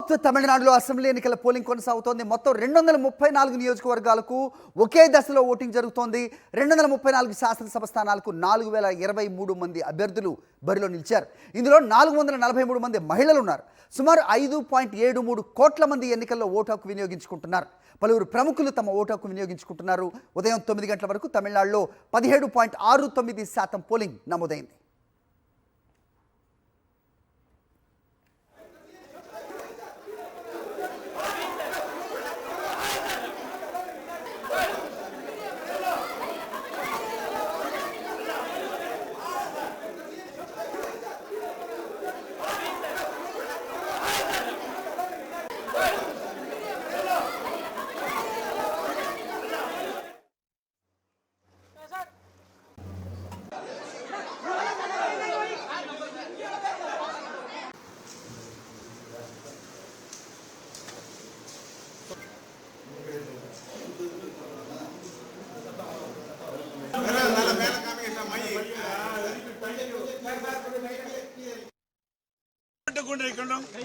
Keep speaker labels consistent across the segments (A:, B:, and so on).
A: South తమిళనాడులో assembly ఎన్నికల polling కొనసాగుతోంది. మొత్తం 234 నియోజకవర్గాలకు ఒకే దశలో ఓటింగ్ జరుగుతోంది. 234 శాసనసభ స్థానాలకు 4023 మంది అభ్యర్థులు బరిలో నిలిచారు. ఇందులో 443 మంది మహిళలు ఉన్నారు. సుమారు 5.73 కోట్ల మంది ఎన్నికల్లో ఓటు హక్కు వినియోగించుకుంటున్నారు. పలువురు ప్రముఖులు తమ ఓటు హక్కు వినియోగించుకుంటున్నారు. ఉదయం 9 గంటల వరకు తమిళనాడులో 17.69% పోలింగ్ నమోదైంది.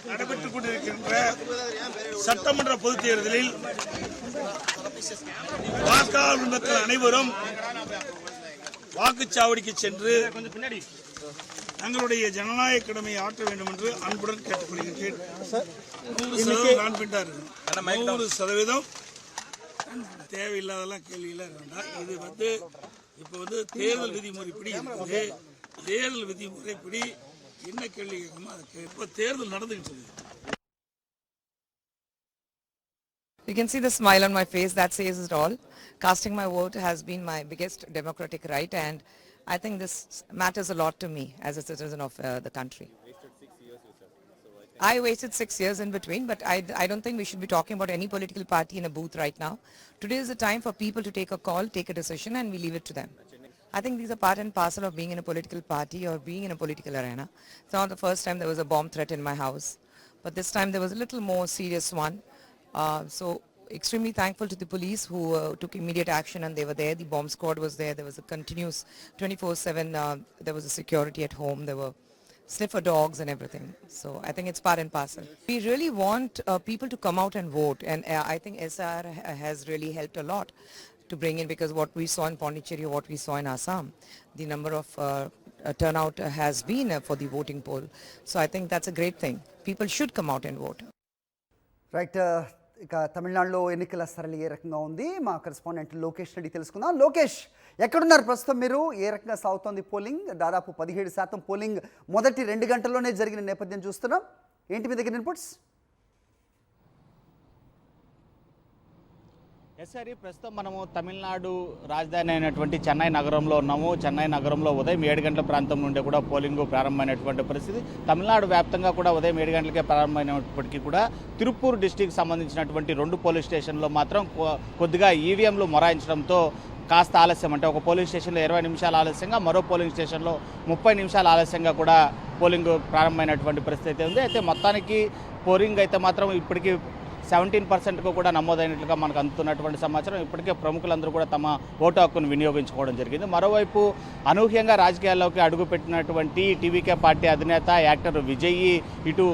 B: நடைபெற்றுக்கொண்டிருக்கின்ற சட்டமன்ற பொதுத் தேர்தலில் வாக்காளர் மக்கள் அனைவரும் வாக்குச்சாவடிக்கு சென்று தங்களுடைய ஜனநாயக கடமையை ஆற்ற வேண்டும் என்று அன்புடன் கேட்டுக்கொள்கிறேன். 100% தேவையில்லாதெல்லாம் கேள்வியெல்லாம் வேண்டாம். இது இப்போ தேர்தல் விதிமுறைப்படி இருக்குது. தேர்தல் விதிமுறைப்படி என்ன கேள்வி கேட்கணுமோ அதுக்கு இப்போ தேர்தல் நடந்துகிட்டு இருக்கு.
C: You can see the smile on my face, that says it all. Casting my vote has been my biggest democratic right, and I think this matters a lot to me as a citizen of the country. I wasted 6 years in between, but I don't think we should be talking about any political party in a booth right now. Today is the time for people to take a call, take a decision, and we leave it to them. I think these are part and parcel of being in a political party or being in a political arena. It's not the first time there was a bomb threat in my house, but this time there was a little more serious one. So extremely thankful to the police who took immediate action, and they were there. The bomb squad was there. There was a continuous 24/7. There was a security at home. There were sniffer dogs and everything. So I think it's part and parcel. We really want people to come out and vote, and I think SR has really helped a lot to bring in, because what we saw in Pondicherry, what we saw in Assam, the number of turnout has been for the voting poll. So I think that's a great thing. People should come out and vote.
A: Right, ఇక తమిళనాడులో ఎన్నికల సరళి ఏ రకంగా ఉంది మా correspondent Lokesh Reddy తెలుసుకుందాం. లోకేష్, ఎక్కడున్నారు ప్రస్తుతం మీరు? ఏ రకంగా సాగుతోంది పోలింగ్? దాదాపు 17% పోలింగ్ మొదటి 2 గంటల్లోనే జరిగిన నేపథ్యం చూస్తున్నాం. ఏంటి మీ దగ్గర ఇన్పుట్స్?
D: ఎస్ఆర్, ప్రస్తుతం మనము తమిళనాడు రాజధాని అయినటువంటి చెన్నై నగరంలో ఉన్నాము. చెన్నై నగరంలో ఉదయం 7 గంటల ప్రాంతం నుండి కూడా పోలింగ్ ప్రారంభమైనటువంటి పరిస్థితి. తమిళనాడు వ్యాప్తంగా కూడా ఉదయం 7 గంటలకే ప్రారంభమైనప్పటికీ కూడా తిరుపూర్ డిస్టిక్ సంబంధించినటువంటి 2 పోలీస్ స్టేషన్లో మాత్రం కొద్దిగా ఈవీఎంలు మొరాయించడంతో కాస్త ఆలస్యం, అంటే ఒక పోలింగ్ స్టేషన్లో 20 నిమిషాలు ఆలస్యంగా, మరో పోలింగ్ స్టేషన్లో 30 నిమిషాలు ఆలస్యంగా కూడా పోలింగ్ ప్రారంభమైనటువంటి పరిస్థితి ఉంది. అయితే మొత్తానికి పోలింగ్ అయితే మాత్రం ఇప్పటికీ 17%కు కూడా నమోదైనట్లుగా మనకు అందుతున్నటువంటి సమాచారం. ఇప్పటికే ప్రముఖులందరూ కూడా తమ ఓటు హక్కును వినియోగించుకోవడం జరిగింది. మరోవైపు అనూహ్యంగా రాజకీయాల్లోకి అడుగుపెట్టినటువంటి టీవీకే పార్టీ అధినేత యాక్టర్ విజయ్ ఇటు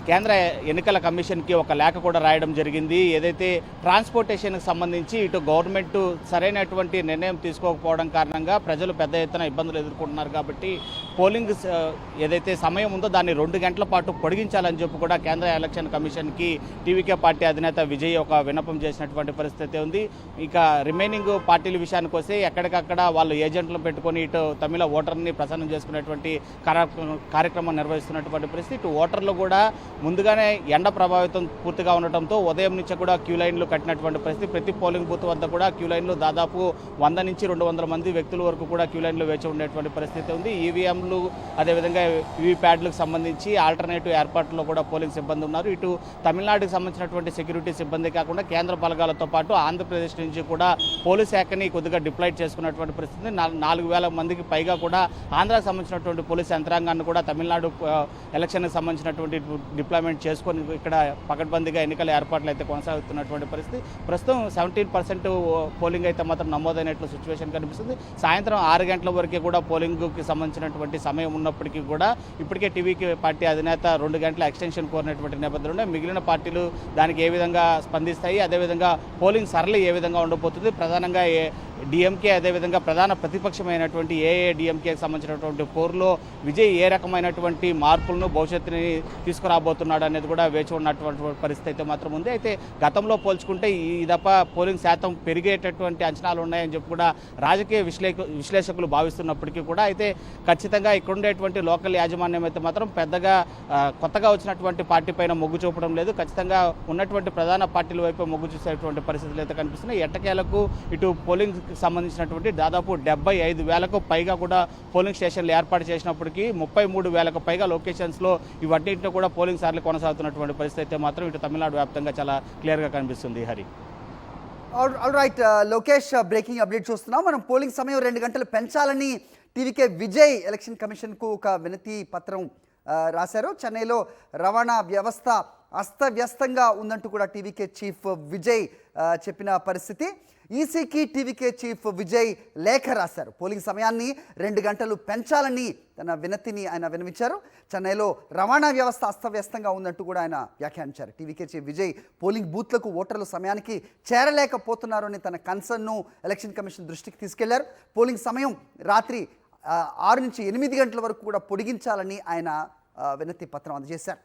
D: కేంద్ర ఎన్నికల కమిషన్కి ఒక లేఖ కూడా రాయడం జరిగింది. ఏదైతే ట్రాన్స్పోర్టేషన్కి సంబంధించి ఇటు గవర్నమెంట్ సరైనటువంటి నిర్ణయం తీసుకోకపోవడం కారణంగా ప్రజలు పెద్ద ఎత్తున ఇబ్బందులు ఎదుర్కొంటున్నారు, కాబట్టి పోలింగ్ ఏదైతే సమయం ఉందో దాన్ని 2 గంటల పాటు పొడిగించాలని చెప్పి కూడా కేంద్ర ఎలక్షన్ కమిషన్కి టీవీకే పార్టీ అధినేత విజయ్ ఒక విన్నపం చేసినటువంటి పరిస్థితి ఉంది. ఇక రిమైనింగ్ పార్టీల విషయానికి వస్తే ఎక్కడికక్కడ వాళ్ళు ఏజెంట్లను పెట్టుకొని ఇటు తమిళ ఓటర్ని ప్రసన్నం చేసుకునేటువంటి కార్యక్రమం నిర్వహిస్తున్నటువంటి పరిస్థితి. ఇటు ఓటర్లు కూడా ముందుగానే ఎండ ప్రభావితం పూర్తిగా ఉండటంతో ఉదయం నుంచి కూడా క్యూ లైన్లు కట్టినటువంటి పరిస్థితి. ప్రతి పోలింగ్ బూత్ వద్ద కూడా క్యూ లైన్లు దాదాపు 100 నుంచి 200 మంది వ్యక్తుల వరకు కూడా క్యూ లైన్లో వేచి ఉండేటువంటి పరిస్థితి ఉంది. ఈవీఎంలు అదేవిధంగా వీవీప్యాడ్లకు సంబంధించి ఆల్టర్నేటివ్ ఏర్పాట్లలో కూడా పోలింగ్ సిబ్బంది ఉన్నారు. ఇటు తమిళనాడుకు సంబంధించినటువంటి సెక్యూరిటీ సిబ్బంది కాకుండా కేంద్ర బలగాలతో పాటు ఆంధ్రప్రదేశ్ నుంచి కూడా పోలీస్ శాఖని కొద్దిగా డిప్లాయ్ చేసుకున్నటువంటి పరిస్థితి. 4,000 మందికి పైగా కూడా ఆంధ్రాకు సంబంధించినటువంటి పోలీస్ యంత్రాంగాన్ని కూడా తమిళనాడు ఎలక్షన్కి సంబంధించినటువంటి ఇంప్లిమెంట్ చేసుకొని ఇక్కడ పకడ్బందీగా ఎన్నికల ఏర్పాట్లు అయితే కొనసాగుతున్నటువంటి పరిస్థితి. ప్రస్తుతం 17% పోలింగ్ అయితే మాత్రం నమోదైనట్లు సిచ్యువేషన్ కనిపిస్తుంది. సాయంత్రం 6 గంటల వరకే కూడా పోలింగ్కి సంబంధించినటువంటి సమయం ఉన్నప్పటికీ కూడా ఇప్పటికే టీవీకి పార్టీ అధినేత 2 గంటల ఎక్స్టెన్షన్ కోరినటువంటి నేపథ్యంలో మిగిలిన పార్టీలు దానికి ఏ విధంగా స్పందిస్తాయి, అదేవిధంగా పోలింగ్ సరళి ఏ విధంగా ఉండబోతుంది, ప్రధానంగా డిఎంకే అదేవిధంగా ప్రధాన ప్రతిపక్షమైనటువంటి ఏఐడిఎంకేకి సంబంధించినటువంటి పోరులో విజయ్ ఏ రకమైనటువంటి మార్పులను భవిష్యత్తుని తీసుకురాబోతున్నాడు అనేది కూడా వేచి ఉన్నటువంటి పరిస్థితి అయితే మాత్రం ఉంది. అయితే గతంలో పోల్చుకుంటే ఈ దఫ పోలింగ్ శాతం పెరిగేటటువంటి అంచనాలు ఉన్నాయని చెప్పి కూడా రాజకీయ విశ్లేషకులు భావిస్తున్నప్పటికీ కూడా అయితే ఖచ్చితంగా ఇక్కడ ఉండేటువంటి లోకల్ యాజమాన్యం అయితే మాత్రం పెద్దగా కొత్తగా వచ్చినటువంటి పార్టీ పైన మొగ్గు చూపడం లేదు. ఖచ్చితంగా ఉన్నటువంటి ప్రధాన పార్టీల వైపు మొగ్గు చూసేటువంటి పరిస్థితులు అయితే కనిపిస్తున్నాయి. ఎట్టకేలకు ఇటు పోలింగ్ సంబంధించినటువంటి దాదాపు 75,000కు పైగా కూడా పోలింగ్ స్టేషన్లు ఏర్పాటు చేసినప్పటికీ 33,000కు పైగా లొకేషన్స్లో ఇవన్నింటిలో కూడా పోలింగ్ సార్లు కొనసాగుతున్నటువంటి పరిస్థితి అయితే మాత్రం ఇటు తమిళనాడు వ్యాప్తంగా చాలా క్లియర్గా కనిపిస్తుంది. Hari
A: all right Lokesh, breaking update చూస్తున్నాం. మనం పోలింగ్ సమయం 2 గంటలు పెంచాలని టీవీకే విజయ్ ఎలక్షన్ కమిషన్కు ఒక వినతి పత్రం రాశారు. చెన్నైలో రవాణా వ్యవస్థ అస్తవ్యస్తంగా ఉందంటూ కూడా టీవీకే చీఫ్ విజయ్ చెప్పిన పరిస్థితి. ఈసీకి టీవీకే చీఫ్ విజయ్ లేఖ రాశారు. పోలింగ్ సమయాన్ని 2 గంటలు పెంచాలని తన వినతిని ఆయన విన్నవించారు. చెన్నైలో రవాణా వ్యవస్థ అస్తవ్యస్తంగా ఉందంటూ కూడా ఆయన వ్యాఖ్యానించారు. టీవీకే చీఫ్ విజయ్ పోలింగ్ బూత్లకు ఓటర్లు సమయానికి చేరలేకపోతున్నారు అని తన కన్సర్న్ను ఎలక్షన్ కమిషన్ దృష్టికి తీసుకెళ్లారు. పోలింగ్ సమయం రాత్రి 6 నుంచి 8 గంటల వరకు కూడా పొడిగించాలని ఆయన వినతి పత్రం అందజేశారు.